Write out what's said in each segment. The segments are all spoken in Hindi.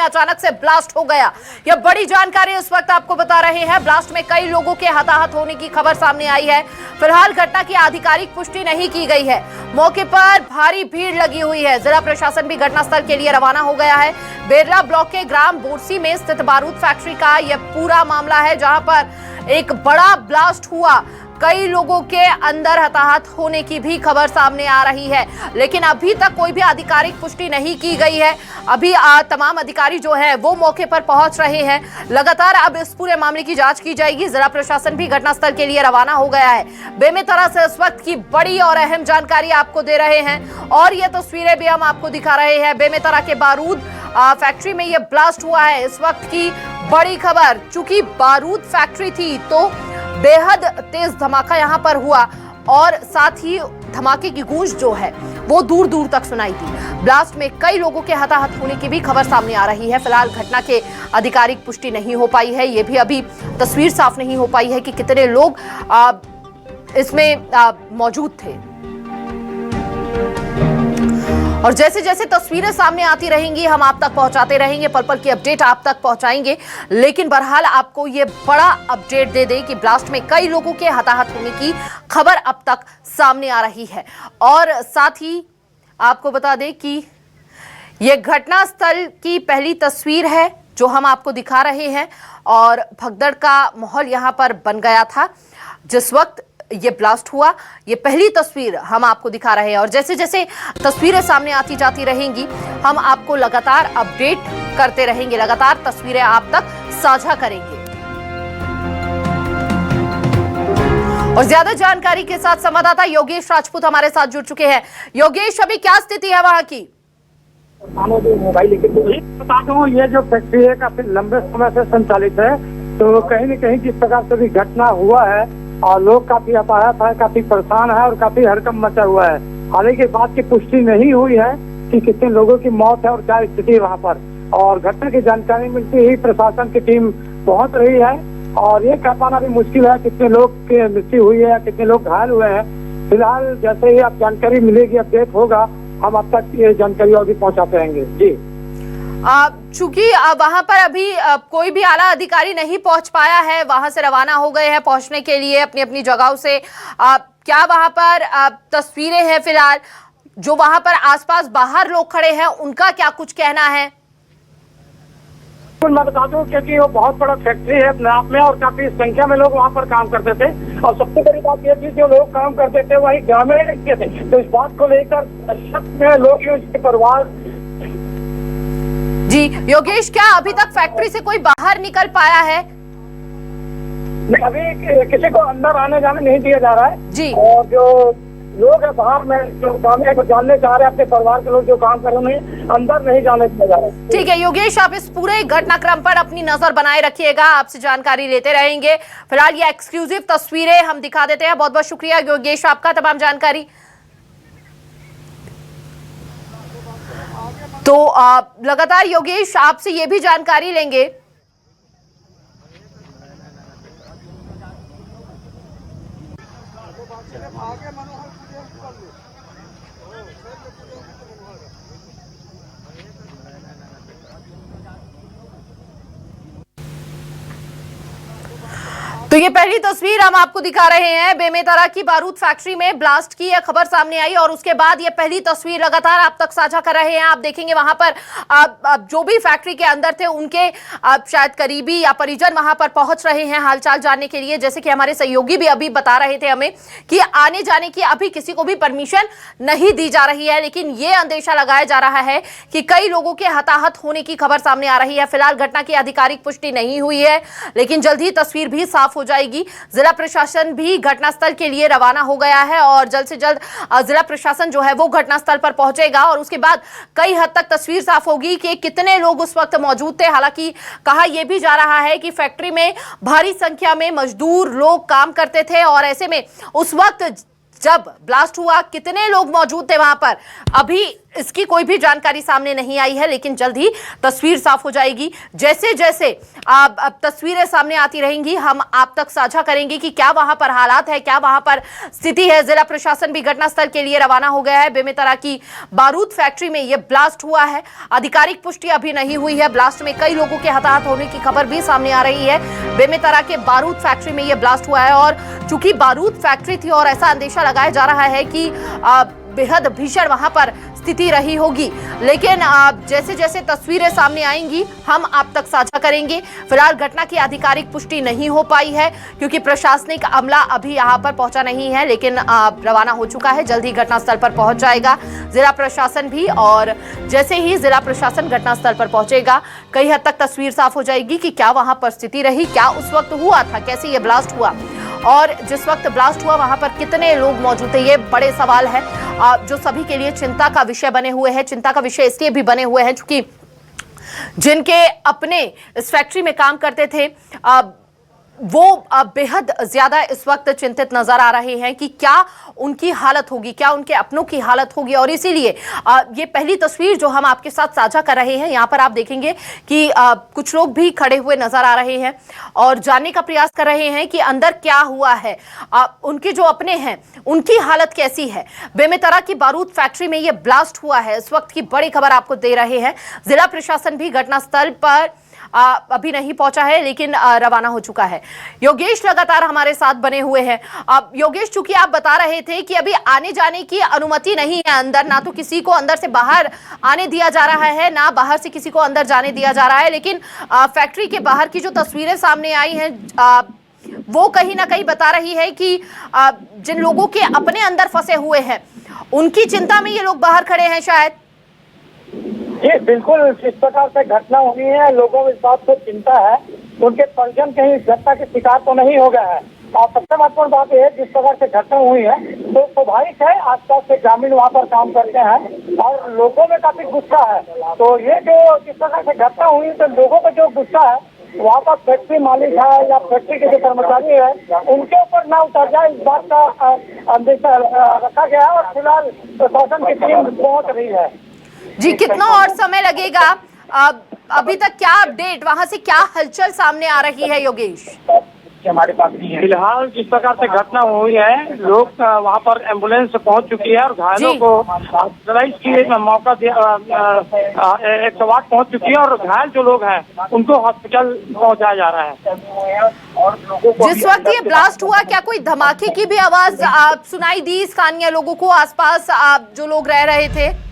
में अचानक से ब्लास्ट हो गया। यह बड़ी जानकारी इस वक्त आपको बता रहे हैं। ब्लास्ट में कई लोगों के हताहत होने की खबर सामने आई है। फिलहाल घटना की आधिकारिक पुष्टि नहीं की गई है। मौके पर भारी भीड़ लगी हुई है। जिला प्रशासन भी घटनास्थल के लिए रवाना हो गया है। बेरला ब्लॉक के ग्राम बोरसी में स्थित बारूद फैक्ट्री का यह पूरा मामला है, जहां पर एक बड़ा ब्लास्ट हुआ। कई लोगों के अंदर हताहत होने की भी खबर सामने आ रही है, लेकिन अभी तक कोई भी आधिकारिक पुष्टि नहीं की गई है। अभी तमाम अधिकारी जो है वो मौके पर पहुंच रहे हैं। लगातार अब इस पूरे मामले की जांच की जाएगी। जिला प्रशासन भी घटनास्थल के लिए रवाना हो गया है। बेमेतरा से इस वक्त की बड़ी और अहम जानकारी आपको दे रहे हैं और ये तस्वीरें भी हम आपको दिखा रहे हैं। बेमेतरा के बारूद फैक्ट्री में यह ब्लास्ट हुआ है। इस वक्त की बड़ी खबर, चूंकि बारूद फैक्ट्री थी तो बेहद तेज धमाका यहां पर हुआ और साथ ही धमाके की गूंज जो है वो दूर दूर तक सुनाई दी। ब्लास्ट में कई लोगों के हताहत होने की भी खबर सामने आ रही है। फिलहाल घटना के आधिकारिक पुष्टि नहीं हो पाई है। ये भी अभी तस्वीर साफ नहीं हो पाई है कि कितने लोग इसमें मौजूद थे। और जैसे जैसे तस्वीरें सामने आती रहेंगी हम आप तक पहुंचाते रहेंगे, पल पल की अपडेट आप तक पहुंचाएंगे। लेकिन बहरहाल आपको ये बड़ा अपडेट दे दें कि ब्लास्ट में कई लोगों के हताहत होने की खबर अब तक सामने आ रही है। और साथ ही आपको बता दें कि ये घटनास्थल की पहली तस्वीर है जो हम आपको दिखा रहे हैं और भगदड़ का माहौल यहां पर बन गया था जिस वक्त ये ब्लास्ट हुआ। ये पहली तस्वीर हम आपको दिखा रहे हैं और जैसे जैसे तस्वीरें सामने आती जाती रहेंगी हम आपको लगातार अपडेट करते रहेंगे, लगातार तस्वीरें आप तक साझा करेंगे। और ज्यादा जानकारी के साथ संवाददाता योगेश राजपूत हमारे साथ जुड़ चुके हैं। योगेश, अभी क्या स्थिति है वहां की? बता दूं, ये जो फैक्ट्री है काफी लंबे समय से संचालित है, तो कहीं न कहीं जिस प्रकार से भी घटना हुआ है और लोग काफी हताहत है, काफी परेशान है और काफी हड़कंप मचा हुआ है। हालांकि बात की पुष्टि नहीं हुई है कि कितने लोगों की मौत है और क्या स्थिति है वहाँ पर। और घटना की जानकारी मिलती ही प्रशासन की टीम पहुंच रही है और ये कह पाना भी मुश्किल है कितने लोग की मृत्यु हुई है या कितने लोग घायल हुए हैं। फिलहाल जैसे ही आप जानकारी मिलेगी, अपडेट होगा, हम अब तक ये जानकारी और भी पहुँचाते रहेंगे। जी, चूंकि वहां पर अभी कोई भी आला अधिकारी नहीं पहुंच पाया है, वहां से रवाना हो गए हैं पहुंचने के लिए अपनी अपनी जगहों से। क्या वहां पर तस्वीरें हैं फिलहाल? जो वहां पर आसपास बाहर लोग खड़े हैं उनका क्या कुछ कहना है? मैं बता दूं क्योंकि वो बहुत बड़ा फैक्ट्री है अपने आप में और काफी संख्या में लोग वहाँ पर काम करते थे और सबसे बड़ी बात ये थी जो लोग काम करते थे वही ग्रामीण के थे, तो इस बात को लेकर शक में लोग उसके परिवार। जी योगेश, क्या अभी तक फैक्ट्री से कोई बाहर निकल पाया है? अभी किसी को अंदर आने जाने नहीं दिया जा रहा है जी। और जो लोग है बाहर में जो जानने चाह रहे हैं, अपने परिवार के लोग जो काम कर रहे हैं, अंदर नहीं जाने दिया जा रहा है। ठीक है योगेश, आप इस पूरे घटनाक्रम पर अपनी नजर बनाए रखिएगा, आपसे जानकारी लेते रहेंगे। फिलहाल ये एक्सक्लूसिव तस्वीरें हम दिखा देते हैं। बहुत बहुत शुक्रिया योगेश आपका तमाम जानकारी। तो लगातार योगेश आपसे ये भी जानकारी लेंगे। तो ये पहली तस्वीर हम आपको दिखा रहे हैं। बेमेतरा की बारूद फैक्ट्री में ब्लास्ट की यह खबर सामने आई और उसके बाद ये पहली तस्वीर लगातार आप तक साझा कर रहे हैं। आप देखेंगे वहां पर जो भी फैक्ट्री के अंदर थे उनके शायद करीबी या परिजन वहां पर पहुंच रहे हैं हालचाल जानने के लिए। जैसे कि हमारे सहयोगी भी अभी बता रहे थे हमें कि आने जाने की अभी किसी को भी परमिशन नहीं दी जा रही है, लेकिन ये अंदेशा लगाया जा रहा है कि कई लोगों के हताहत होने की खबर सामने आ रही है। फिलहाल घटना की आधिकारिक पुष्टि नहीं हुई है, लेकिन जल्द ही तस्वीर भी साफ हो जाएगी। जिला प्रशासन भी घटनास्थल के लिए रवाना हो गया है और जल्द से जल्द जिला प्रशासन जो है वो घटनास्थल पर पहुंचेगा और उसके बाद कई हद तक तस्वीर साफ होगी कि कितने लोग उस वक्त मौजूद थे। हालांकि कहा यह भी जा रहा है कि फैक्ट्री में भारी संख्या में मजदूर लोग काम करते थे और ऐसे में उस वक्त जब ब्लास्ट हुआ कितने लोग मौजूद थे वहां पर, अभी इसकी कोई भी जानकारी सामने नहीं आई है, लेकिन जल्द ही तस्वीर साफ हो जाएगी। जैसे जैसे अब तस्वीरें सामने आती रहेंगी हम आप तक साझा करेंगे कि क्या वहां पर हालात है, क्या वहां पर स्थिति है। जिला प्रशासन भी घटनास्थल के लिए रवाना हो गया है। बेमेतरा की बारूद फैक्ट्री में यह ब्लास्ट हुआ है। आधिकारिक पुष्टि अभी नहीं हुई है। ब्लास्ट में कई लोगों के हताहत होने की खबर भी सामने आ रही है। बेमेतरा के बारूद फैक्ट्री में यह ब्लास्ट हुआ है और चूंकि बारूद फैक्ट्री थी और ऐसा अंदेशा लगाया जा रहा है कि बेहद भीषण वहां पर स्थिति रही होगी, लेकिन जैसे जैसे तस्वीरें सामने आएंगी हम आप तक साझा करेंगे। फिलहाल घटना की आधिकारिक पुष्टि नहीं हो पाई है क्योंकि प्रशासनिक अमला अभी यहां पर पहुंचा नहीं है, लेकिन रवाना हो चुका है। जल्द ही घटनास्थल पर पहुंच जाएगा जिला प्रशासन भी, और जैसे ही जिला प्रशासन घटनास्थल पर पहुंचेगा कई हद तक तस्वीर साफ हो जाएगी कि क्या वहां पर स्थिति रही, क्या उस वक्त हुआ था, कैसे ये ब्लास्ट हुआ और जिस वक्त ब्लास्ट हुआ वहां पर कितने लोग मौजूद थे। ये बड़े सवाल है जो सभी के लिए चिंता का विषय बने हुए हैं। चिंता का विषय इसलिए भी बने हुए हैं क्योंकि जिनके अपने इस फैक्ट्री में काम करते थे वो बेहद ज्यादा इस वक्त चिंतित नजर आ रहे हैं कि क्या उनकी हालत होगी, क्या उनके अपनों की हालत होगी। और इसीलिए ये पहली तस्वीर जो हम आपके साथ साझा कर रहे हैं, यहाँ पर आप देखेंगे कि कुछ लोग भी खड़े हुए नजर आ रहे हैं और जानने का प्रयास कर रहे हैं कि अंदर क्या हुआ है, उनके जो अपने हैं उनकी हालत कैसी है। बेमेतरा की बारूद फैक्ट्री में ये ब्लास्ट हुआ है, इस वक्त की बड़ी खबर आपको दे रहे हैं। जिला प्रशासन भी घटनास्थल पर अभी नहीं पहुंचा है, लेकिन रवाना हो चुका है। योगेश लगातार हमारे साथ बने हुए हैं। योगेश, चूंकि आप बता रहे थे कि अभी आने जाने की अनुमति नहीं है अंदर, ना तो किसी को अंदर से बाहर आने दिया जा रहा है, ना बाहर से किसी को अंदर जाने दिया जा रहा है, लेकिन फैक्ट्री के बाहर की जो तस्वीरें सामने आई हैं वो कहीं ना कहीं बता रही है कि जिन लोगों के अपने अंदर फंसे हुए हैं उनकी चिंता में ये लोग बाहर खड़े हैं शायद। जी बिल्कुल, इस प्रकार से घटना हुई है, लोगों में इस बात को चिंता है, उनके परिजन कहीं इस घटना के शिकार तो नहीं हो गया है। और सबसे महत्वपूर्ण बात यह है, जिस प्रकार से घटना हुई है तो स्वाभाविक है आसपास के ग्रामीण वहाँ पर काम करते हैं और लोगों में काफी गुस्सा है। तो ये जो जिस प्रकार से घटना हुई तो लोगों का जो गुस्सा है वहाँ पर फैक्ट्री मालिक है या फैक्ट्री के जो कर्मचारी है उनके ऊपर ना उतर जाए, इस बात का अंदेशा रखा गया है और फिलहाल प्रशासन की टीम पहुंच रही है। जी, कितना और समय लगेगा? अभी तक क्या अपडेट, वहां से क्या हलचल सामने आ रही है योगेश? हमारे पास नहीं है फिलहाल। जिस प्रकार से घटना हुई है लोग वहाँ पर एम्बुलेंस पहुंच चुकी है और घायलों को हॉस्पिटलाइज की मौका दिया, 108 पहुंच चुकी है और घायल जो लोग हैं उनको हॉस्पिटल पहुंचाया जा रहा है। जिस वक्त ये ब्लास्ट हुआ क्या कोई धमाके की भी आवाज सुनाई दी स्थानीय लोगों को, आसपास जो लोग रह रहे थे?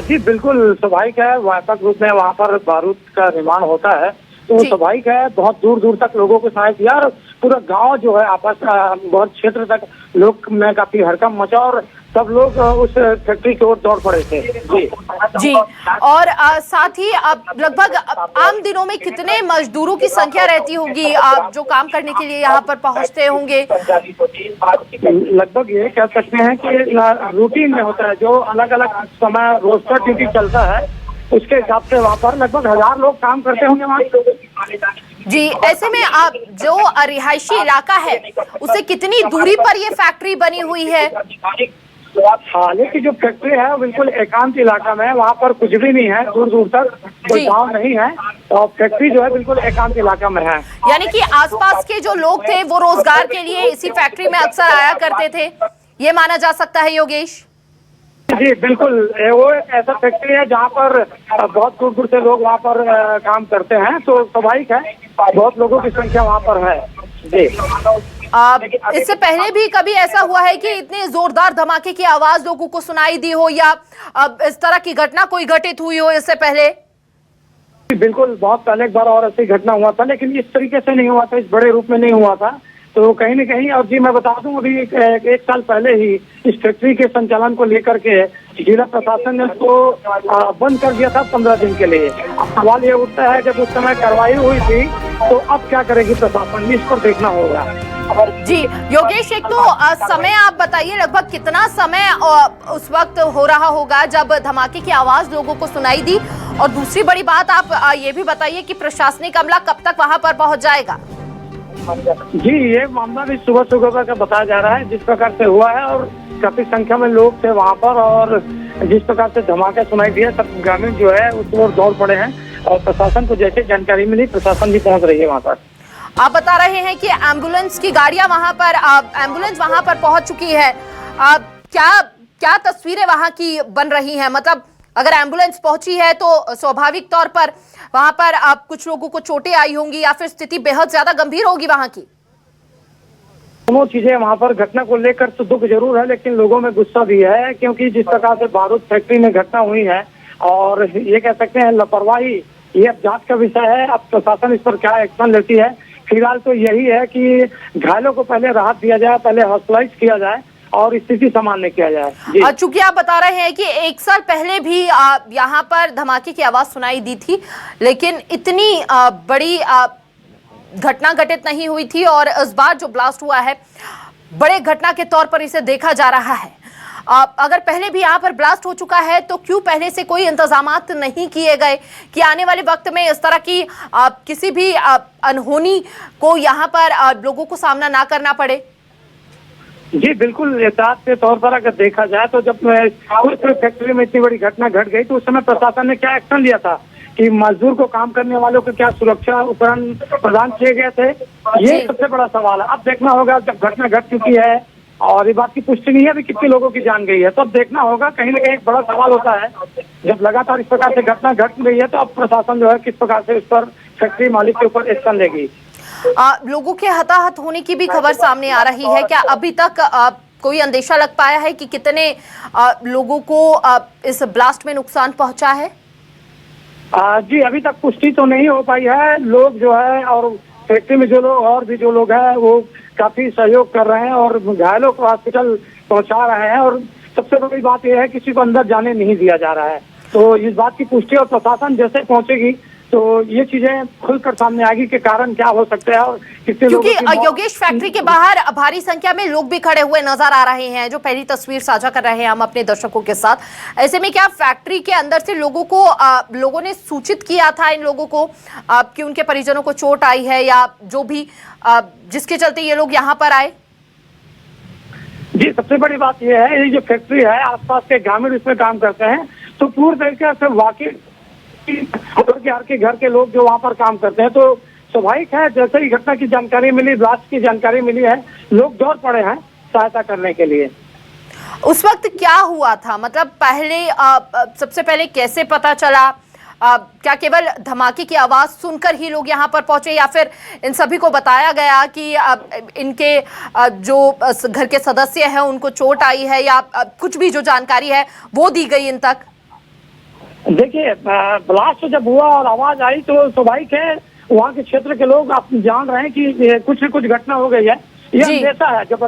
जी बिल्कुल, स्वाभाविक है, व्यापक रूप में वहाँ पर बारूद का निर्माण होता है तो स्वाभाविक है बहुत दूर दूर तक लोगों को सुनाई दिया और पूरा गांव जो है आपस बहुत क्षेत्र तक लोग में काफी हड़कंप मचा और सब लोग उस फैक्ट्री की ओर दौड़ पड़े थे। जी और साथ ही लगभग आम दिनों में कितने मजदूरों की संख्या रहती होगी आप जो काम करने के लिए यहाँ पर पहुँचते होंगे? लगभग ये कह सकते हैं कि रूटीन में होता है, जो अलग अलग समय रोस्टर ड्यूटी चलता है उसके हिसाब से वहाँ पर लगभग 1000 लोग काम करते होंगे वहाँ। जी, ऐसे में आप जो रिहायशी इलाका है उससे कितनी दूरी पर ये फैक्ट्री बनी हुई है? हालांकि जो फैक्ट्री है वो बिल्कुल एकांत इलाका में है, वहाँ पर कुछ भी नहीं है, दूर दूर तक कोई गाँव नहीं है और फैक्ट्री जो है बिल्कुल एकांत इलाका में है। यानी कि आसपास के जो लोग थे वो रोजगार के लिए इसी फैक्ट्री में अक्सर आया करते थे, ये माना जा सकता है योगेश? जी बिल्कुल, वो ऐसा फैक्ट्री है जहाँ पर बहुत दूर दूर से लोग वहाँ पर काम करते हैं तो स्वाभाविक है बहुत लोगों की संख्या वहाँ पर है। जी इससे पहले भी कभी ऐसा हुआ है कि इतने जोरदार धमाके की आवाज लोगों को सुनाई दी हो या इस तरह की घटना कोई घटित हुई हो इससे पहले? बिल्कुल, बहुत पहले एक बार और ऐसी घटना हुआ था लेकिन इस तरीके से नहीं हुआ था, इस बड़े रूप में नहीं हुआ था। तो कहीं न कहीं, और जी मैं बता दूं अभी एक साल पहले ही इस फैक्ट्री के संचालन को लेकर के जिला प्रशासन ने उसको बंद कर दिया था 15 दिन के लिए। अब सवाल ये उठता है जब उस समय कार्रवाई हुई थी तो अब क्या करेगी प्रशासन, इस पर देखना होगा। जी योगेश, एक तो समय आप बताइए लगभग कितना समय उस वक्त हो रहा होगा जब धमाके की आवाज लोगों को सुनाई दी, और दूसरी बड़ी बात आप ये भी बताइए कि प्रशासनिक अमला कब तक वहां पर पहुंच जाएगा? जी, ये मामला भी सुबह सुबह का बताया जा रहा है जिस प्रकार से हुआ है, और काफी संख्या में लोग थे वहाँ पर, और जिस प्रकार से धमाका सुनाई दिया, सब ग्रामीण जो है उस ओर दौड़ पड़े हैं, और प्रशासन को जैसे जानकारी मिली प्रशासन भी पहुँच रही है वहाँ पर। आप बता रहे हैं कि एम्बुलेंस की गाड़ियां वहां पर एम्बुलेंस वहां पर पहुंच चुकी है। क्या क्या तस्वीरें वहां की बन रही हैं? मतलब अगर एम्बुलेंस पहुंची है तो स्वाभाविक तौर पर वहां पर कुछ लोगों को चोटें आई होंगी या फिर स्थिति बेहद ज्यादा गंभीर होगी वहां की। दोनों चीजें वहाँ पर घटना को लेकर तो दुख जरूर है, लेकिन लोगों में गुस्सा भी है, क्योंकि जिस प्रकार से बारूद फैक्ट्री में घटना हुई है, और ये कह सकते हैं लापरवाही, ये अब जांच का विषय है। अब प्रशासन इस पर क्या एक्शन लेती है। फिलहाल तो यही है कि घायलों को पहले राहत दिया जाए, पहले हॉस्पिटलाइज किया जाए और स्थिति सामान्य किया जाए। चूंकि आप बता रहे हैं कि 1 साल पहले भी यहाँ पर धमाके की आवाज सुनाई दी थी, लेकिन इतनी बड़ी घटना घटित नहीं हुई थी, और इस बार जो ब्लास्ट हुआ है बड़े घटना के तौर पर इसे देखा जा रहा है। अगर पहले भी यहाँ पर ब्लास्ट हो चुका है तो क्यों पहले से कोई इंतजामात नहीं किए गए कि आने वाले वक्त में इस तरह की किसी भी अनहोनी को यहाँ पर लोगों को सामना ना करना पड़े? जी बिल्कुल, एहतियात के तौर पर अगर देखा जाए तो जब फैक्ट्री में इतनी बड़ी घटना घट गई तो उस समय प्रशासन ने क्या एक्शन लिया था कि मजदूर को काम करने वालों को क्या सुरक्षा उपकरण प्रदान किए गए थे, ये सबसे बड़ा सवाल है। अब देखना होगा, जब घटना घट चुकी है और ये बात की पुष्टि नहीं है अभी कितने लोगों की जान गई है, तो अब देखना होगा। कहीं ना कहीं एक बड़ा सवाल होता है, जब लगातार इस प्रकार से घटना घट रही है तो अब प्रशासन जो है किस प्रकार से इस पर फैक्ट्री मालिक के ऊपर एक्शन लेगी। लोगों के हताहत होने की भी खबर सामने आ रही है। क्या अभी तक कोई अंदेशा लग पाया है कि कितने लोगों को इस ब्लास्ट में नुकसान पहुंचा है? जी अभी तक पुष्टि तो नहीं हो पाई है। लोग जो है और फैक्ट्री में जो लोग और भी जो लोग हैं वो काफी सहयोग कर रहे हैं और घायलों को हॉस्पिटल पहुंचा रहे हैं, और सबसे बड़ी बात यह है किसी को अंदर जाने नहीं दिया जा रहा है। तो इस बात की पुष्टि और प्रशासन जैसे पहुंचेगी तो ये चीजें खुलकर सामने आएगी कि कारण क्या हो सकते हैं और कितने लोगों की। क्योंकि योगेश फैक्ट्री के बाहर भारी संख्या में लोग भी खड़े हुए नजर आ रहे हैं, जो पहली तस्वीर साझा कर रहे हैं हम अपने दर्शकों के साथ। ऐसे में क्या फैक्ट्री के अंदर से लोगों ने सूचित किया था इन लोगों को कि उनके परिजनों को चोट आई है या जो भी जिसके चलते ये लोग यहाँ पर आए? जी सबसे बड़ी बात यह है, ये जो फैक्ट्री है आसपास के ग्रामीण इसमें काम करते हैं, तो पूरी तरीके से वाकिफ के घर के लोग जो वहाँ पर काम करते हैं, तो स्वाभाविक है जैसे ही घटना की जानकारी मिली, ब्लास्ट की जानकारी मिली है, लोग दौड़ पड़े हैं सहायता करने के लिए। उस वक्त क्या हुआ था? मतलब पहले सबसे पहले कैसे पता चला? क्या केवल धमाके की आवाज सुनकर ही लोग यहाँ पर पहुंचे या फिर इन सभी को बताया गया कि इनके जो घर के सदस्य हैं उनको चोट आई है, या कुछ भी जो जानकारी है वो दी गई इन तक? देखिए ब्लास्ट जब हुआ और आवाज आई तो स्वाभाविक है वहाँ के क्षेत्र के लोग आप जान रहे हैं कि कुछ न कुछ घटना हो गई है, ये अंदेशा है। जब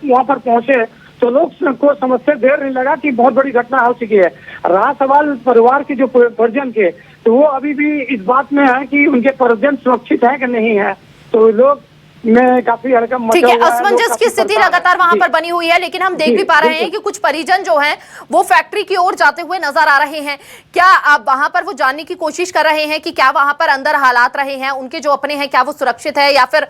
वहाँ पर पहुंचे तो लोग को समझते देर नहीं लगा कि बहुत बड़ी घटना हो चुकी है। रहा सवाल परिवार के जो परिजन के, तो वो अभी भी इस बात में है कि उनके परिजन सुरक्षित है कि नहीं है, तो लोग में काफी हड़कंप मचा हुआ है। ठीक है, असमंजस की स्थिति लगातार वहां पर बनी हुई है, लेकिन हम देख भी पा रहे हैं कि कुछ परिजन जो हैं वो फैक्ट्री की ओर जाते हुए नजर आ रहे हैं। क्या आप वहां पर वो जानने की कोशिश कर रहे हैं कि क्या वहां पर अंदर हालात रहे हैं, उनके जो अपने हैं क्या वो सुरक्षित है, या फिर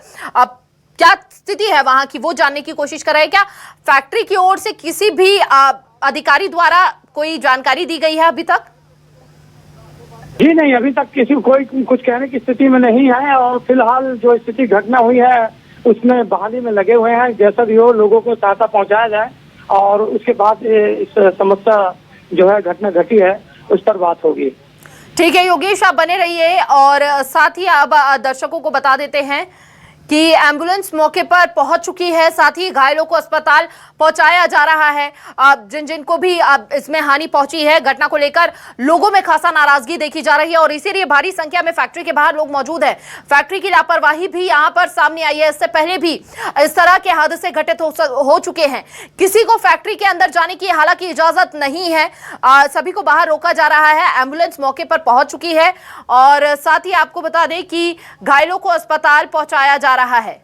क्या स्थिति है वहां की वो जानने की कोशिश कर रहे हैं? क्या फैक्ट्री की ओर से किसी भी अधिकारी द्वारा कोई जानकारी दी गई है अभी तक? जी नहीं, अभी तक किसी को कोई कुछ कहने की स्थिति में नहीं है, और फिलहाल जो स्थिति घटना हुई है उसमें बहाली में लगे हुए हैं। जैसा भी हो लोगों को सहायता पहुंचाया जाए और उसके बाद इस समस्या जो है घटना घटी है उस पर बात होगी। ठीक है योगेश, आप बने रहिए, और साथ ही अब दर्शकों को बता देते हैं कि एम्बुलेंस मौके पर पहुंच चुकी है, साथ ही घायलों को अस्पताल पहुंचाया जा रहा है। जिनको भी इसमें हानि पहुंची है, घटना को लेकर लोगों में खासा नाराजगी देखी जा रही है, और इसीलिए भारी संख्या में फैक्ट्री के बाहर लोग मौजूद हैं। फैक्ट्री की लापरवाही भी यहां पर सामने आई है। इससे पहले भी इस तरह के हादसे घटित हो चुके हैं। किसी को फैक्ट्री के अंदर जाने की हालांकि इजाजत नहीं है, सभी को बाहर रोका जा रहा है। एम्बुलेंस मौके पर पहुंच चुकी है, और साथ ही आपको बता दें कि घायलों को अस्पताल पहुंचाया जा रहा है।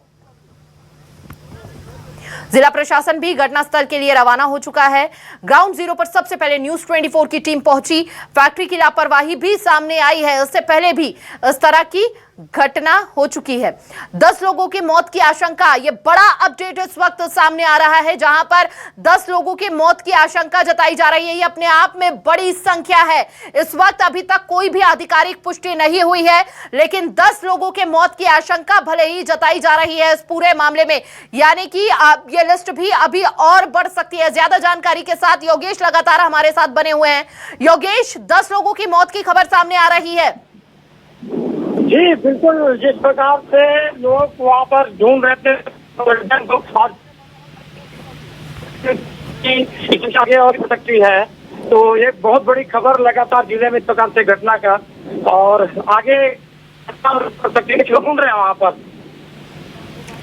जिला प्रशासन भी घटनास्थल के लिए रवाना हो चुका है। ग्राउंड जीरो पर सबसे पहले न्यूज़ 24 की टीम पहुंची। फैक्ट्री की लापरवाही भी सामने आई है, इससे पहले भी इस तरह की घटना हो चुकी है। 10 लोगों की मौत की आशंका, ये बड़ा अपडेट इस वक्त सामने आ रहा है, जहां पर 10 लोगों की मौत की आशंका जताई जा रही है। ये अपने आप में बड़ी संख्या है। इस वक्त अभी तक कोई भी आधिकारिक पुष्टि नहीं हुई है, लेकिन 10 लोगों के मौत की आशंका भले ही जताई जा रही है इस पूरे मामले में, यानी कि ये लिस्ट भी अभी और बढ़ सकती है। ज्यादा जानकारी के साथ योगेश लगातार हमारे साथ बने हुए हैं। योगेश, 10 लोगों की मौत की खबर सामने आ रही है। जी बिल्कुल, जिस प्रकार से लोग वहाँ पर ढूंढ रहे थे आगे और हो सकती है, तो ये बहुत बड़ी खबर लगातार जिले में इस प्रकार से घटना का, और आगे कर सकती है ढूंढ रहे हैं वहाँ पर।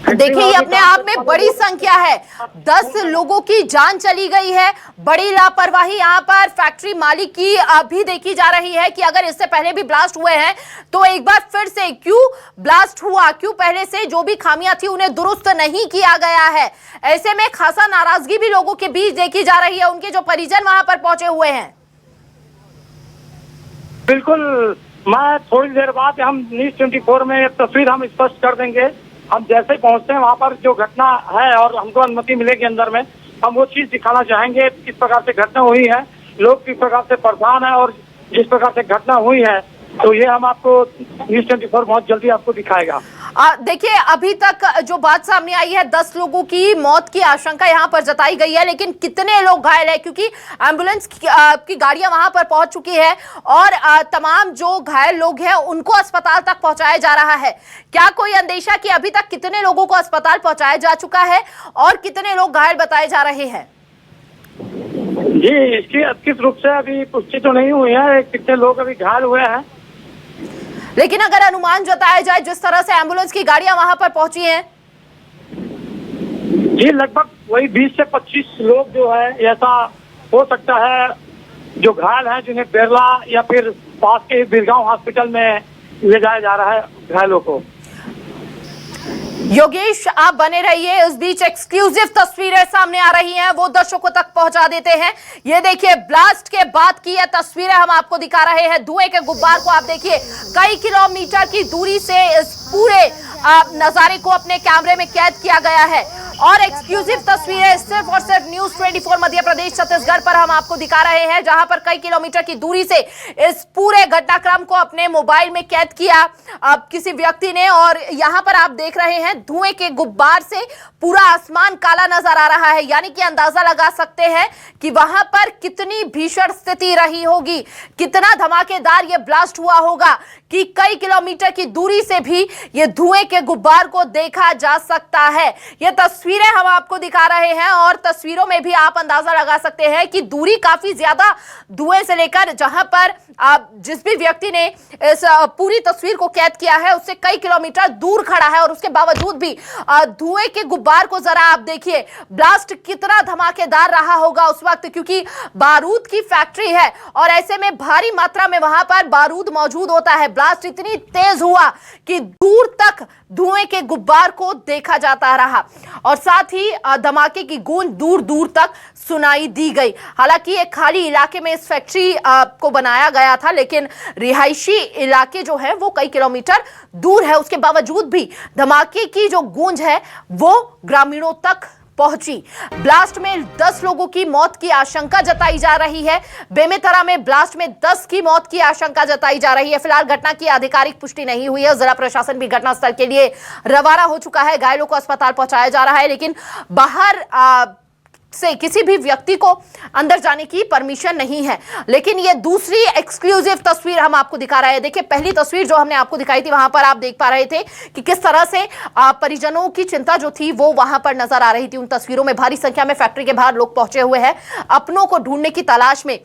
देखिए, ये अपने आप में बड़ी संख्या है। 10 लोगों की जान चली गई है। बड़ी लापरवाही यहाँ पर फैक्ट्री मालिक की भी देखी जा रही है कि अगर इससे पहले भी ब्लास्ट हुए हैं तो एक बार फिर से क्यों ब्लास्ट हुआ, क्यों पहले से जो भी खामियां थी उन्हें दुरुस्त नहीं किया गया है। ऐसे में खासा नाराजगी भी लोगों के बीच देखी जा रही है, उनके जो परिजन वहां पर पहुंचे हुए हैं। बिल्कुल, मैं थोड़ी देर बाद हम न्यूज़ 24 में तस्वीर हम स्पष्ट कर देंगे। हम जैसे ही पहुंचते हैं वहां पर जो घटना है और हमको अनुमति मिलेगी अंदर में, हम वो चीज दिखाना चाहेंगे किस प्रकार से घटना हुई है, लोग किस प्रकार से परेशान है, और जिस प्रकार से घटना हुई है तो ये हम आपको न्यूज़ 24 बहुत जल्दी आपको दिखाएगा। देखिए, अभी तक जो बात सामने आई है, 10 लोगों की मौत की आशंका यहां पर जताई गई है, लेकिन कितने लोग घायल हैं, क्योंकि एम्बुलेंस की गाड़ियां वहां पर पहुंच चुकी है और तमाम जो घायल लोग हैं उनको अस्पताल तक पहुंचाया जा रहा है। क्या कोई अंदेशा कि अभी तक कितने लोगों को अस्पताल पहुंचाया जा चुका है और कितने लोग घायल बताए जा रहे हैं? जी, इसकी किस रूप से अभी पुष्टि तो नहीं हुई है, कितने लोग अभी घायल हुए हैं, लेकिन अगर अनुमान जताया जाए जिस तरह से एम्बुलेंस की गाड़ियां वहां पर पहुंची हैं, जी लगभग वही 20 से 25 लोग जो है, ऐसा हो सकता है जो घायल हैं, जिन्हें बेरला या फिर पास के बिरगांव हॉस्पिटल में ले जाया जा रहा है घायलों को। योगेश, आप बने रहिए। इस बीच एक्सक्लूसिव तस्वीरें सामने आ रही हैं, वो दर्शकों तक पहुंचा देते हैं। ये देखिए, ब्लास्ट के बाद की ये तस्वीरें हम आपको दिखा रहे हैं। धुएं के गुब्बार को आप देखिए, कई किलोमीटर की दूरी से इस पूरे नजारे को अपने कैमरे में कैद किया गया है। और एक्सक्लूसिव तस्वीरें सिर्फ और सिर्फ न्यूज़ 24 मध्य प्रदेश छत्तीसगढ़ पर हम आपको दिखा रहे हैं, जहां पर कई किलोमीटर की दूरी से इस पूरे घटनाक्रम को अपने मोबाइल में कैद किया किसी व्यक्ति ने। और यहां पर आप देख रहे हैं, धुएं के गुब्बार से पूरा आसमान काला नजर आ रहा है, यानी कि अंदाजा लगा सकते हैं कि वहां पर कितनी भीषण स्थिति रही होगी, कितना धमाकेदार ये ब्लास्ट हुआ होगा कि कई किलोमीटर की दूरी से भी ये धुएं के गुब्बार को देखा जा सकता है। ये तस्वीरें हम आपको दिखा रहे हैं और तस्वीरों में भी आप अंदाजा लगा सकते हैं कि दूरी काफी ज्यादा धुएं से लेकर, जहां पर जिस भी व्यक्ति ने इस पूरी तस्वीर को कैद किया है उससे कई किलोमीटर दूर खड़ा है, और उसके बावजूद भी धुएं के गुब्बार को जरा आप देखिए। ब्लास्ट कितना धमाकेदार रहा होगा उस वक्त, क्योंकि बारूद की फैक्ट्री है और ऐसे में भारी मात्रा में वहां पर बारूद मौजूद होता है। ब्लास्ट इतनी तेज हुआ कि दूर तक धुएं के गुब्बार को देखा जाता रहा और साथ ही धमाके की गूंज दूर दूर तक सुनाई दी गई। हालांकि एक खाली इलाके में इस फैक्ट्री को बनाया गया था, लेकिन रिहायशी इलाके जो है वो कई किलोमीटर दूर है। उसके बावजूद भी धमाके की जो गूंज है वो ग्रामीणों तक पहुंची। ब्लास्ट में 10 लोगों की मौत की आशंका जताई जा रही है। बेमेतरा में ब्लास्ट में 10 की मौत की आशंका जताई जा रही है। फिलहाल घटना की आधिकारिक पुष्टि नहीं हुई है। जिला प्रशासन भी घटनास्थल के लिए रवाना हो चुका है। घायलों को अस्पताल पहुंचाया जा रहा है, लेकिन बाहर से किसी भी व्यक्ति को अंदर जाने की परमिशन नहीं है। लेकिन ये दूसरी एक्सक्लूसिव तस्वीर हम आपको दिखा रहे हैं। देखिए, पहली तस्वीर जो हमने आपको दिखाई थी वहां पर आप देख पा रहे थे कि किस तरह से परिजनों की चिंता जो थी वो वहां पर नजर आ रही थी। उन तस्वीरों में भारी संख्या में फैक्ट्री के बाहर लोग पहुंचे हुए हैं, अपनों को ढूंढने की तलाश में,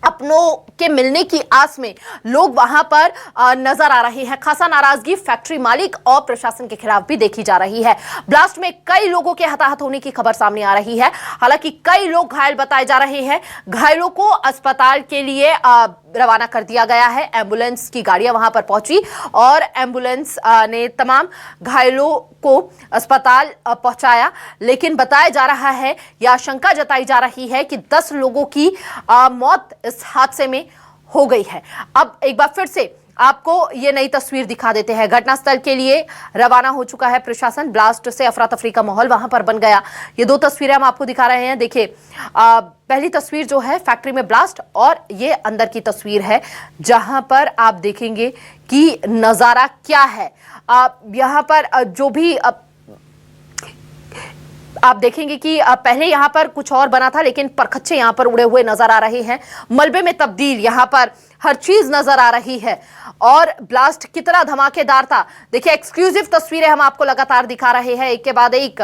अपनों के मिलने की आस में लोग वहां पर नजर आ रहे हैं। खासा नाराजगी फैक्ट्री मालिक और प्रशासन के खिलाफ भी देखी जा रही है। ब्लास्ट में कई लोगों के हताहत होने की खबर सामने आ रही है। हालांकि कई लोग घायल बताए जा रहे हैं। घायलों को अस्पताल के लिए रवाना कर दिया गया है। एम्बुलेंस की गाड़ियां वहां पर पहुंची और एम्बुलेंस ने तमाम घायलों को अस्पताल पहुंचाया, लेकिन बताया जा रहा है, यह आशंका जताई जा रही है कि 10 लोगों की मौत इस हादसे में हो गई है। अब एक बार फिर से आपको ये नई तस्वीर दिखा देते हैं। घटनास्थल के लिए रवाना हो चुका है प्रशासन। ब्लास्ट से अफरा तफरी का माहौल वहां पर बन गया। ये दो तस्वीरें हम आपको दिखा रहे हैं। देखिए, पहली तस्वीर जो है फैक्ट्री में ब्लास्ट, और ये अंदर की तस्वीर है जहां पर आप देखेंगे कि नजारा क्या है। यहां पर जो भी आप देखेंगे कि पहले यहां पर कुछ और बना था, लेकिन परखच्चे यहां पर उड़े हुए नजर आ रहे हैं। मलबे में तब्दील यहां पर हर चीज नजर आ रही है। और ब्लास्ट कितना धमाकेदार था, देखिए एक्सक्लूसिव तस्वीरें हम आपको लगातार दिखा रहे हैं, एक के बाद एक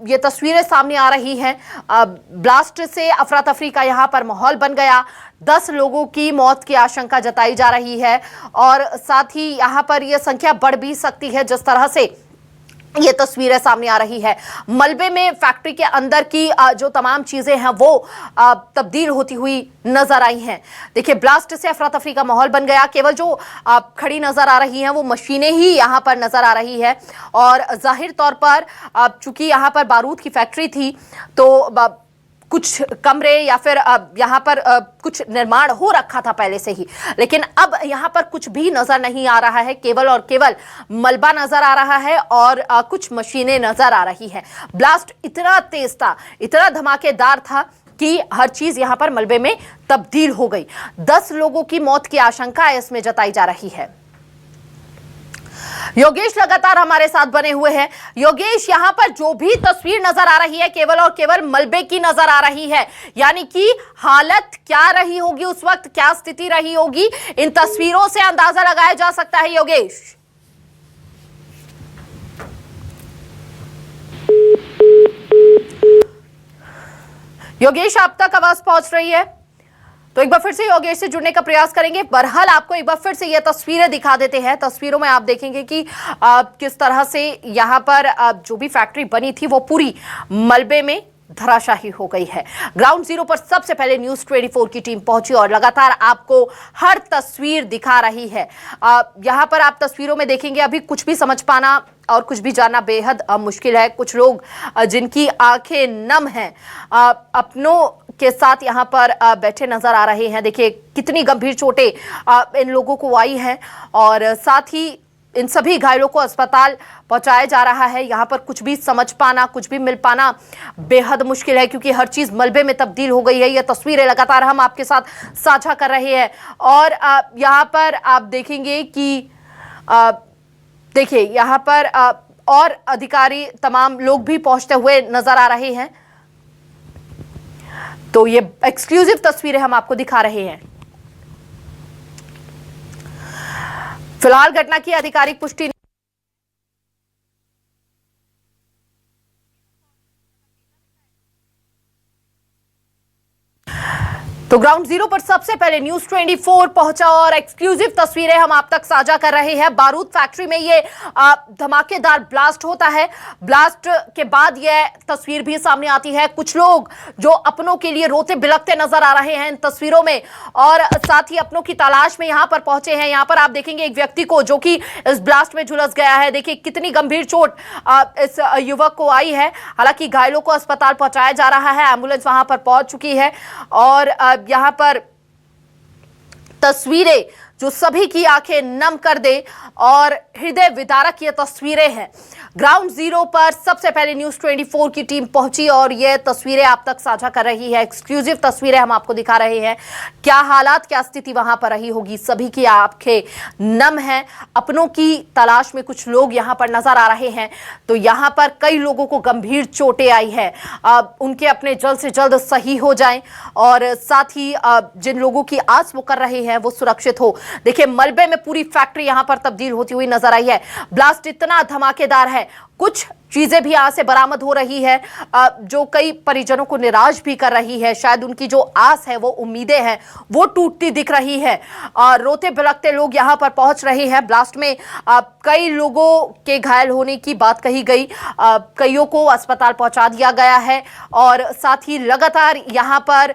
ये तस्वीरें सामने आ रही हैं। ब्लास्ट से अफरा तफरी का यहां पर माहौल बन गया। 10 लोगों की मौत की आशंका जताई जा रही है, और साथ ही यहां पर यह संख्या बढ़ भी सकती है जिस तरह से ये तस्वीरें सामने आ रही है। मलबे में फैक्ट्री के अंदर की जो तमाम चीजें हैं वो तब्दील होती हुई नजर आई हैं। देखिए, ब्लास्ट से अफरा तफरी का माहौल बन गया। केवल जो खड़ी नजर आ रही हैं वो मशीनें ही यहां पर नजर आ रही है, और जाहिर तौर पर चूंकि यहां पर बारूद की फैक्ट्री थी तो कुछ कमरे या फिर यहाँ पर कुछ निर्माण हो रखा था पहले से ही, लेकिन अब यहाँ पर कुछ भी नजर नहीं आ रहा है। केवल और केवल मलबा नजर आ रहा है और कुछ मशीनें नजर आ रही है। ब्लास्ट इतना तेज था, इतना धमाकेदार था कि हर चीज यहाँ पर मलबे में तब्दील हो गई। 10 लोगों की मौत की आशंका इसमें जताई जा रही है। योगेश लगातार हमारे साथ बने हुए हैं। योगेश, यहां पर जो भी तस्वीर नजर आ रही है केवल और केवल मलबे की नजर आ रही है, यानी कि हालत क्या रही होगी उस वक्त, क्या स्थिति रही होगी, इन तस्वीरों से अंदाजा लगाया जा सकता है। योगेश, योगेश आप तक आवाज पहुंच रही है तो एक बार फिर से योगेश से जुड़ने का प्रयास करेंगे। बहरहाल आपको एक बार फिर से ये तस्वीरें दिखा देते हैं। तस्वीरों में आप देखेंगे कि किस तरह से यहाँ पर जो भी फैक्ट्री बनी थी वो पूरी मलबे में धराशाही हो गई है। ग्राउंड जीरो पर सबसे पहले न्यूज 24 की टीम पहुंची और लगातार आपको हर तस्वीर दिखा रही है। यहाँ पर आप तस्वीरों में देखेंगे, अभी कुछ भी समझ पाना और कुछ भी जानना बेहद मुश्किल है। कुछ लोग जिनकी आंखें नम हैं अपनों के साथ यहाँ पर बैठे नजर आ रहे हैं। देखिए कितनी गंभीर चोटें इन लोगों को आई हैं, और साथ ही इन सभी घायलों को अस्पताल पहुंचाया जा रहा है। यहाँ पर कुछ भी समझ पाना, कुछ भी मिल पाना बेहद मुश्किल है, क्योंकि हर चीज मलबे में तब्दील हो गई है। ये तस्वीरें लगातार हम आपके साथ साझा कर रहे हैं, और यहाँ पर आप देखेंगे कि देखिए यहाँ पर और अधिकारी तमाम लोग भी पहुंचते हुए नजर आ रहे हैं। तो ये एक्सक्लूसिव तस्वीरें हम आपको दिखा रहे हैं। फिलहाल घटना की आधिकारिक पुष्टि तो ग्राउंड जीरो पर सबसे पहले न्यूज 24 पहुंचा और एक्सक्लूसिव तस्वीरें हम आप तक साझा कर रहे हैं। बारूद फैक्ट्री में ये धमाकेदार ब्लास्ट होता है। ब्लास्ट के बाद ये तस्वीर भी सामने आती है। कुछ लोग जो अपनों के लिए रोते बिलखते नजर आ रहे हैं इन तस्वीरों में, और साथ ही अपनों की तलाश में यहां पर पहुंचे हैं। यहां पर आप देखेंगे एक व्यक्ति को जो कि इस ब्लास्ट में झुलस गया है। देखिए कितनी गंभीर चोट इस युवक को आई है। हालांकि घायलों को अस्पताल पहुंचाया जा रहा है, एम्बुलेंस वहां पर पहुंच चुकी है, और यहां पर तस्वीरें जो सभी की आंखें नम कर दे और हृदय विदारक ये तस्वीरें हैं। ग्राउंड जीरो पर सबसे पहले न्यूज 24 की टीम पहुंची और ये तस्वीरें आप तक साझा कर रही है। एक्सक्लूसिव तस्वीरें हम आपको दिखा रहे हैं। क्या हालात, क्या स्थिति वहां पर रही होगी, सभी की आंखें नम है। अपनों की तलाश में कुछ लोग यहां पर नजर आ रहे हैं। तो यहां पर कई लोगों को गंभीर चोटें आई है। उनके अपने जल्द से जल्द सही हो जाएं, और साथ ही जिन लोगों की आस वो कर रहे हैं वो सुरक्षित हो। देखिए मलबे में पूरी फैक्ट्री यहां पर तब्दील होती हुई नजर आई है। ब्लास्ट इतना धमाकेदार है, कुछ चीजें भी यहां से बरामद हो रही है जो कई परिजनों को निराश भी कर रही है। शायद उनकी जो आस है, वो उम्मीदें हैं, वो टूटती दिख रही है। रोते बिलखते लोग यहां पर पहुंच रहे हैं। ब्लास्ट में कई लोगों के घायल होने की बात कही गई, कईयों को अस्पताल पहुंचा दिया गया है, और साथ ही लगातार यहां पर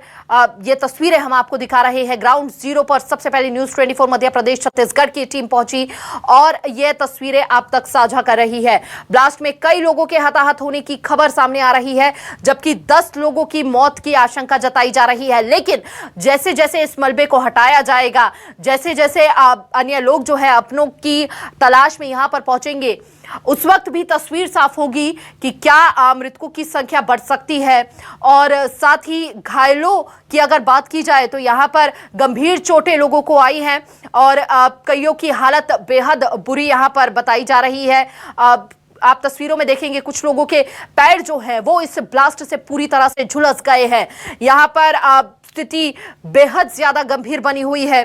ये तस्वीरें हम आपको दिखा रहे हैं। ग्राउंड जीरो पर सबसे पहले न्यूज 24 मध्य प्रदेश छत्तीसगढ़ की टीम पहुंची और ये तस्वीरें आप तक साझा कर रही है। ब्लास्ट में कई लोगों के हताहत होने की खबर सामने आ रही है, जबकि 10 लोगों की मौत की आशंका जताई जा रही है। लेकिन जैसे जैसे इस मलबे को हटाया जाएगा, जैसे जैसे अन्य लोग जो है अपनों की तलाश में यहां पर पहुंचेंगे, उस वक्त भी तस्वीर साफ होगी कि क्या मृतकों की संख्या बढ़ सकती है। और साथ ही घायलों की अगर बात की जाए तो यहाँ पर गंभीर चोटें लोगों को आई हैं और कईयों की हालत बेहद बुरी यहाँ पर बताई जा रही है। आप तस्वीरों में देखेंगे कुछ लोगों के पैर जो हैं वो इस ब्लास्ट से पूरी तरह से झुलस गए हैं। यहाँ पर स्थिति बेहद ज्यादा गंभीर बनी हुई है।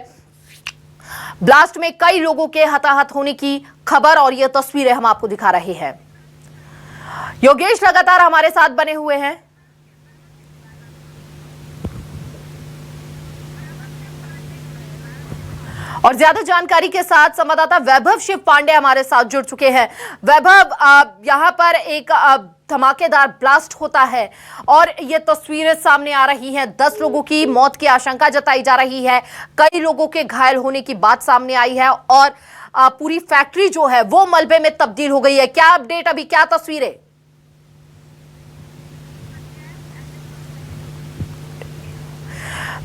ब्लास्ट में कई लोगों के हताहत होने की खबर और ये तस्वीरें हम आपको दिखा रहे हैं। योगेश लगातार हमारे साथ बने हुए हैं। और ज्यादा जानकारी के साथ संवाददाता वैभव शिव पांडे हमारे साथ जुड़ चुके हैं। वैभव, यहां पर एक धमाकेदार ब्लास्ट होता है और ये तस्वीरें सामने आ रही हैं। 10 लोगों की मौत की आशंका जताई जा रही है, कई लोगों के घायल होने की बात सामने आई है और पूरी फैक्ट्री जो है वो मलबे में तब्दील हो गई है। क्या अपडेट अभी, क्या तस्वीरें?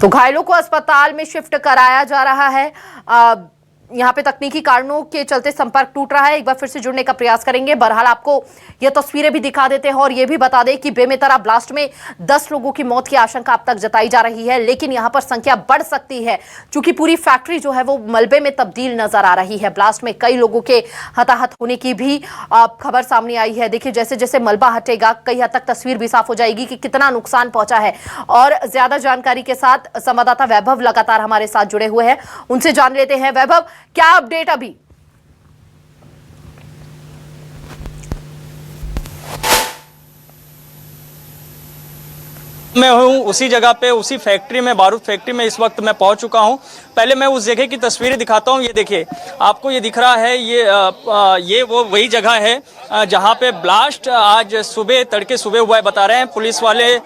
तो घायलों को अस्पताल में शिफ्ट कराया जा रहा है। यहाँ पे तकनीकी कारणों के चलते संपर्क टूट रहा है, एक बार फिर से जुड़ने का प्रयास करेंगे। बहरहाल आपको ये तस्वीरें भी दिखा देते हैं और ये भी बता दें कि बेमेतरा ब्लास्ट में 10 लोगों की मौत की आशंका अब तक जताई जा रही है, लेकिन यहाँ पर संख्या बढ़ सकती है क्योंकि पूरी फैक्ट्री जो है वो मलबे में तब्दील नजर आ रही है। ब्लास्ट में कई लोगों के हताहत होने की भी खबर सामने आई है। देखिए जैसे जैसे मलबा हटेगा कई हद तक तस्वीर भी साफ हो जाएगी कि कितना नुकसान पहुंचा है। और ज्यादा जानकारी के साथ संवाददाता वैभव लगातार हमारे साथ जुड़े हुए हैं, उनसे जान लेते हैं। वैभव, क्या अपडेट अभी? मैं हूँ उसी जगह पे, उसी फैक्ट्री में, बारूद फैक्ट्री में इस वक्त मैं पहुंच चुका हूँ। पहले मैं उस जगह की तस्वीरें दिखाता हूँ। ये देखिए, आपको ये दिख रहा है, ये वो वही जगह है जहाँ पे ब्लास्ट आज सुबह, तड़के सुबह हुआ है बता रहे हैं। पुलिस वाले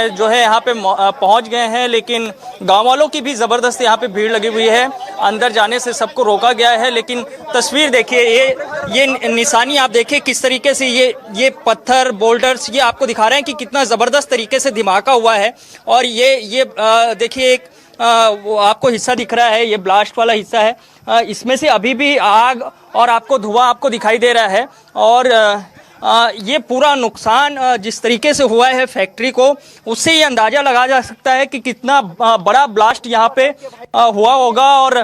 जो है यहाँ पे पहुँच गए हैं, लेकिन गाँव वालों की भी ज़बरदस्त यहाँ पे भीड़ लगी हुई है। अंदर जाने से सबको रोका गया है। लेकिन तस्वीर देखिए, ये निशानी आप देखिए किस तरीके से ये पत्थर, बोल्डर्स ये आपको दिखा रहे हैं कि कितना ज़बरदस्त तरीके से धमाका हुआ है। और ये देखिए एक वो आपको हिस्सा दिख रहा है, ये ब्लास्ट वाला हिस्सा है। इसमें से अभी भी आग और आपको धुआं आपको दिखाई दे रहा है। और ये पूरा नुकसान जिस तरीके से हुआ है फैक्ट्री को, उससे ये अंदाजा लगाया जा सकता है कि कितना बड़ा ब्लास्ट यहाँ पे हुआ होगा। और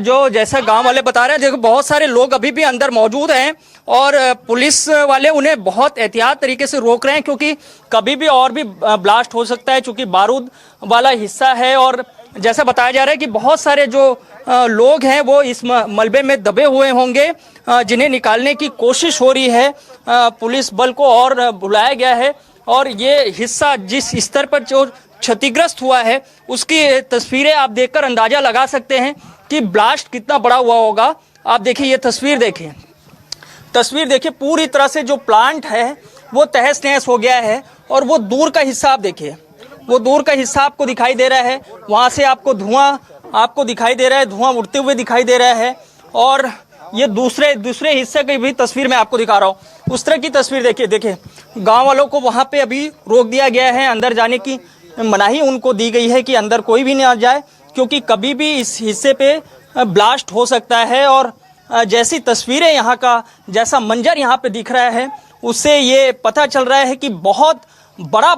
जो जैसा गांव वाले बता रहे हैं, देखो बहुत सारे लोग अभी भी अंदर मौजूद हैं और पुलिस वाले उन्हें बहुत एहतियात तरीके से रोक रहे हैं क्योंकि कभी भी और भी ब्लास्ट हो सकता है, चूंकि बारूद वाला हिस्सा है। और जैसा बताया जा रहा है कि बहुत सारे जो लोग हैं वो इस मलबे में दबे हुए होंगे, जिन्हें निकालने की कोशिश हो रही है। पुलिस बल को और बुलाया गया है और ये हिस्सा जिस स्तर पर जो क्षतिग्रस्त हुआ है उसकी तस्वीरें आप देखकर अंदाजा लगा सकते हैं कि ब्लास्ट कितना बड़ा हुआ होगा। आप देखिए, ये तस्वीर देखिए, पूरी तरह से जो प्लांट है वो तहस नहस हो गया है। और वो दूर का हिस्सा आप देखिए, वो दूर का हिस्सा आपको दिखाई दे रहा है, वहाँ से आपको धुआं आपको दिखाई दे रहा है, धुआं उड़ते हुए दिखाई दे रहा है। और ये दूसरे हिस्से की भी तस्वीर मैं आपको दिखा रहा हूँ। उस तरह की तस्वीर देखिए, गांव वालों को वहाँ पे अभी रोक दिया गया है, अंदर जाने की मनाही उनको दी गई है कि अंदर कोई भी ना जाए क्योंकि कभी भी इस हिस्से पे ब्लास्ट हो सकता है। और जैसी तस्वीरें यहाँ का, जैसा मंजर यहाँ पे दिख रहा है, उससे ये पता चल रहा है कि बहुत बड़ा